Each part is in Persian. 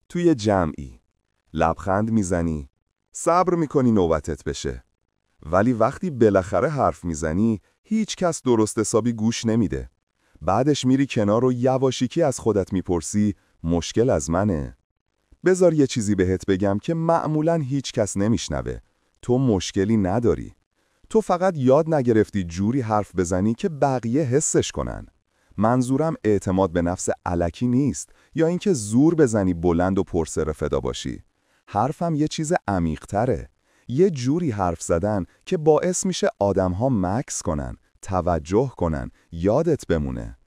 توی جمعی لبخند میزنی، صبر میکنی نوبتت بشه. ولی وقتی بالاخره حرف میزنی، هیچ کس درست حسابی گوش نمیده. بعدش میری کنار و یواشکی از خودت میپرسی مشکل از منه؟ بذار یه چیزی بهت بگم که معمولاً هیچ کس نمیشنوه. تو مشکلی نداری. تو فقط یاد نگرفتی جوری حرف بزنی که بقیه حسش کنن. منظورم اعتماد به نفس الکی نیست یا اینکه زور بزنی بلند و پرسر فدا باشی. حرفم یه چیز عمیق‌تره. یه جوری حرف زدن که باعث میشه آدم‌ها مکث کنن، توجه کنن، یادت بمونه.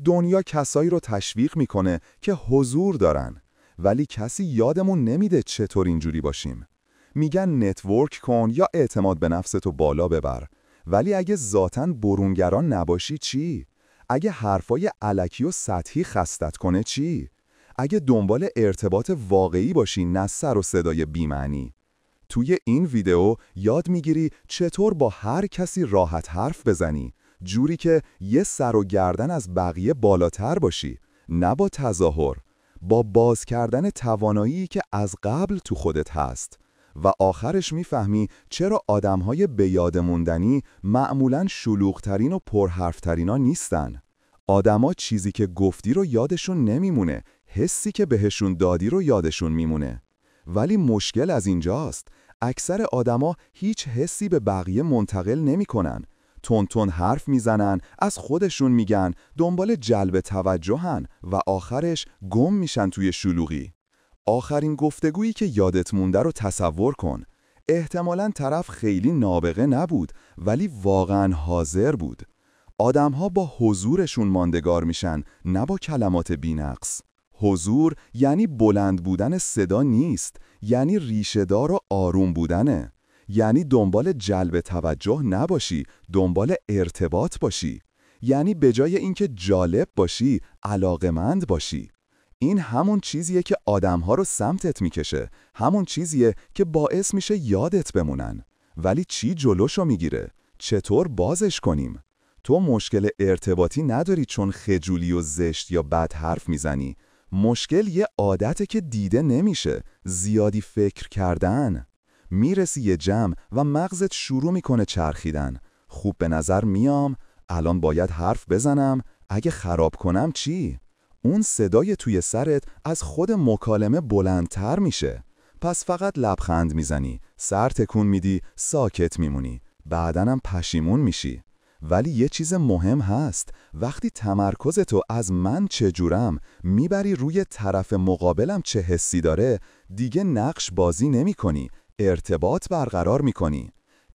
دنیا کسایی رو تشویق میکنه که حضور دارن، ولی کسی یادمون نمیده چطور اینجوری باشیم. میگن نتورک کن یا اعتماد به نفستو بالا ببر، ولی اگه ذاتاً برونگران نباشی چی؟ اگه حرفای الکی و سطحی خستت کنه چی؟ اگه دنبال ارتباط واقعی باشی نه سر و صدای بی‌معنی. توی این ویدیو یاد میگیری چطور با هر کسی راحت حرف بزنی، جوری که یه سر و گردن از بقیه بالاتر باشی، نه با تظاهر، با باز کردن توانایی که از قبل تو خودت هست. و آخرش میفهمی چرا آدمهای به یاد موندنی معمولاً شلوغ‌ترین و پرحرف‌ترینا نیستن. آدما چیزی که گفتی رو یادشون نمیمونه، حسی که بهشون دادی رو یادشون میمونه. ولی مشکل از اینجاست، اکثر آدما هیچ حسی به بقیه منتقل نمی‌کنن. تون حرف میزنن، از خودشون میگن، دنبال جلب توجهن و آخرش گم میشن توی شلوغی. آخرین گفتگویی که یادت مونده رو تصور کن. احتمالاً طرف خیلی نابغه نبود، ولی واقعاً حاضر بود. آدم‌ها با حضورشون ماندگار میشن، نه با کلمات بی‌نقص. حضور یعنی بلند بودن صدا نیست، یعنی ریشه‌دار و آروم بودنه. یعنی دنبال جلب توجه نباشی، دنبال ارتباط باشی. یعنی به جای اینکه جالب باشی، علاقمند باشی. این همون چیزیه که آدم‌ها رو سمتت میکشه، همون چیزیه که باعث میشه یادت بمونن. ولی چی جلوشو میگیره؟ چطور بازش کنیم؟ تو مشکل ارتباطی نداری چون خجولی و زشت یا بد حرف میزنی. مشکل یه عادته که دیده نمیشه، زیادی فکر کردن. میرسی یه جمع و مغزت شروع میکنه چرخیدن. خوب به نظر میام، الان باید حرف بزنم، اگه خراب کنم چی؟ اون صدای توی سرت از خود مکالمه بلندتر میشه. پس فقط لبخند میزنی، سر تکون میدی، ساکت میمونی. بعدنم پشیمون میشی. ولی یه چیز مهم هست، وقتی تمرکزتو از من چجورم میبری روی طرف مقابلم چه حسی داره، دیگه نقش بازی نمی کنی، ارتباط برقرار میکنی.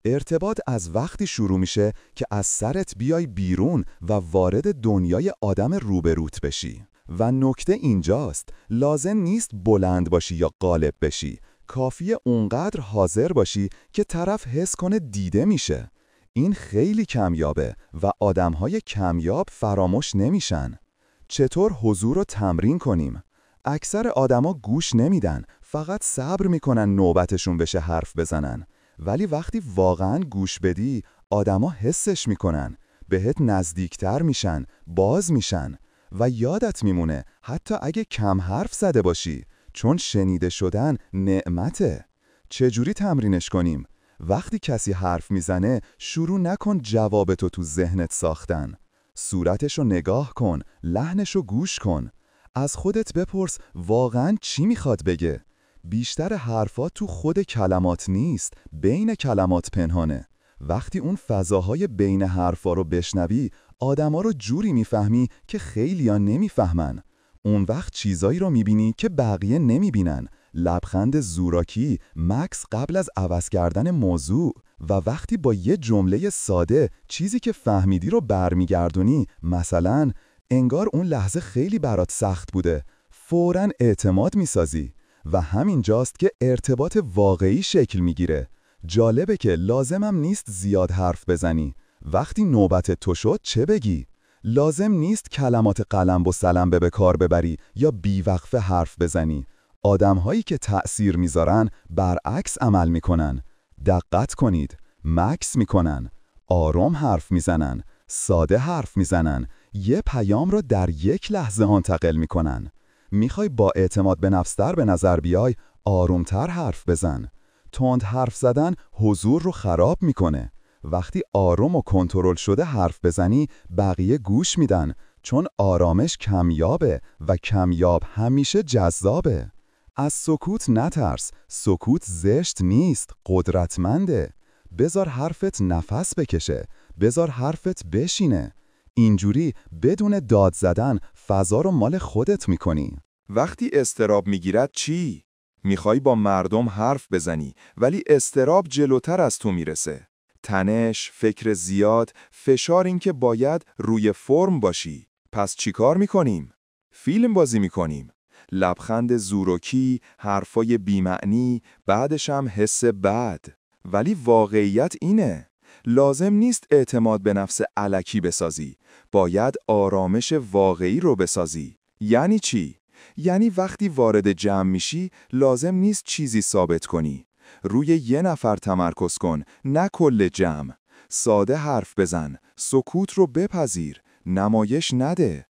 ارتباط از وقتی شروع میشه که از سرت بیای بیرون و وارد دنیای آدم روبروت بشی. و نکته اینجاست، لازم نیست بلند باشی یا غالب بشی، کافیه اونقدر حاضر باشی که طرف حس کنه دیده میشه. این خیلی کمیابه و آدمهای کمیاب فراموش نمیشن. چطور حضور رو تمرین کنیم؟ اکثر آدما گوش نمیدن، فقط صبر میکنن نوبتشون بشه حرف بزنن. ولی وقتی واقعاً گوش بدی، آدما حسش میکنن، بهت نزدیکتر میشن، باز میشن. و یادت میمونه حتی اگه کم حرف زده باشی، چون شنیده شدن نعمته. چجوری تمرینش کنیم؟ وقتی کسی حرف میزنه شروع نکن جوابتو تو ذهنت ساختن. صورتشو نگاه کن، لحنشو گوش کن. از خودت بپرس واقعاً چی میخواد بگه؟ بیشتر حرفا تو خود کلمات نیست، بین کلمات پنهانه. وقتی اون فضاهای بین حرفا رو بشنوی، آدما رو جوری میفهمی که خیلیا نمیفهمن. اون وقت چیزایی رو میبینی که بقیه نمیبینن. لبخند زوراکی، مکس قبل از عوض کردن موضوع. و وقتی با یه جمله ساده چیزی که فهمیدی رو برمیگردونی، مثلا انگار اون لحظه خیلی برات سخت بوده، فوراً اعتماد میسازی. و همین جاست که ارتباط واقعی شکل میگیره. جالبه که لازمم نیست زیاد حرف بزنی. وقتی نوبت تو شد چه بگی؟ لازم نیست کلمات قلم و سلم به کار ببری یا بیوقفه حرف بزنی. آدم‌هایی که تأثیر میذارن برعکس عمل میکنن. دقت کنید، مکس میکنن، آروم حرف میزنن، ساده حرف میزنن، یه پیام رو در یک لحظه منتقل میکنن. میخوای با اعتماد به نفستر به نظر بیای، آرومتر حرف بزن. تند حرف زدن حضور رو خراب میکنه. وقتی آروم و کنترل شده حرف بزنی، بقیه گوش میدن، چون آرامش کمیابه و کمیاب همیشه جذابه. از سکوت نترس، سکوت زشت نیست، قدرتمنده. بذار حرفت نفس بکشه، بذار حرفت بشینه. اینجوری بدون داد زدن فضا رو مال خودت میکنی. وقتی اضطراب میگیرد چی؟ میخوای با مردم حرف بزنی ولی اضطراب جلوتر از تو میرسه. تنش، فکر زیاد، فشار این که باید روی فرم باشی. پس چیکار میکنیم؟ فیلم بازی میکنیم. لبخند زوروکی، حرفای بی‌معنی، بعدش هم حس بد. ولی واقعیت اینه. لازم نیست اعتماد به نفس الکی بسازی. باید آرامش واقعی رو بسازی. یعنی چی؟ یعنی وقتی وارد جمع میشی لازم نیست چیزی ثابت کنی. روی یه نفر تمرکز کن، نه کل جمع. ساده حرف بزن، سکوت رو بپذیر، نمایش نده.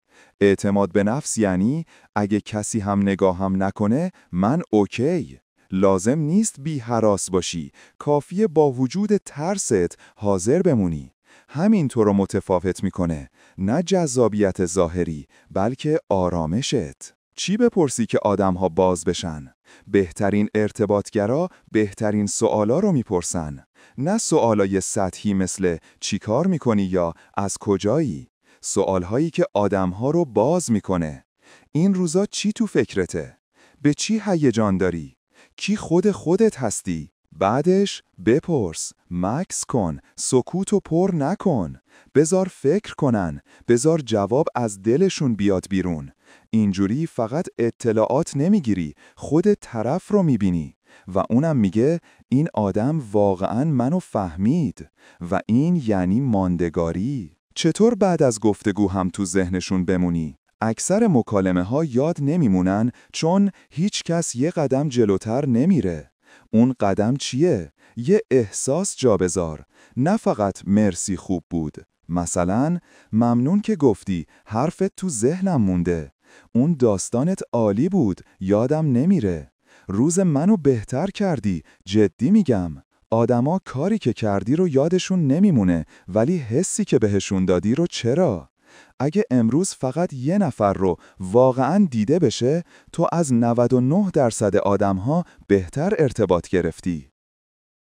اعتماد به نفس یعنی اگه کسی هم نگاهم نکنه من اوکی. لازم نیست بی هراس باشی، کافیه با وجود ترست حاضر بمونی. همین تو رو متفاوت میکنه، نه جذابیت ظاهری بلکه آرامشت. چی بپرسی که آدم‌ها باز بشن؟ بهترین ارتباطگرا بهترین سوالا رو میپرسن، نه سوالای سطحی مثل چی کار میکنی یا از کجایی. سوالهایی که آدم‌ها رو باز میکنه. این روزا چی تو فکرته؟ به چی هیجان داری؟ کی خودت هستی؟ بعدش بپرس، مکس کن، سکوتو پر نکن. بذار فکر کنن، بذار جواب از دلشون بیاد بیرون. اینجوری فقط اطلاعات نمیگیری، خود طرف رو میبینی. و اونم میگه این آدم واقعاً منو فهمید. و این یعنی ماندگاری. چطور بعد از گفتگو هم تو ذهنشون بمونی؟ اکثر مکالمه ها یاد نمیمونن چون هیچ کس یه قدم جلوتر نمیره. اون قدم چیه؟ یه احساس جا بذار، نه فقط مرسی خوب بود. مثلا ممنون که گفتی، حرفت تو ذهنم مونده. اون داستانت عالی بود، یادم نمیره. روز منو بهتر کردی، جدی میگم. آدما کاری که کردی رو یادشون نمیمونه، ولی حسی که بهشون دادی رو چرا؟ اگه امروز فقط یه نفر رو واقعاً دیده بشه، تو از 99% آدم‌ها بهتر ارتباط گرفتی.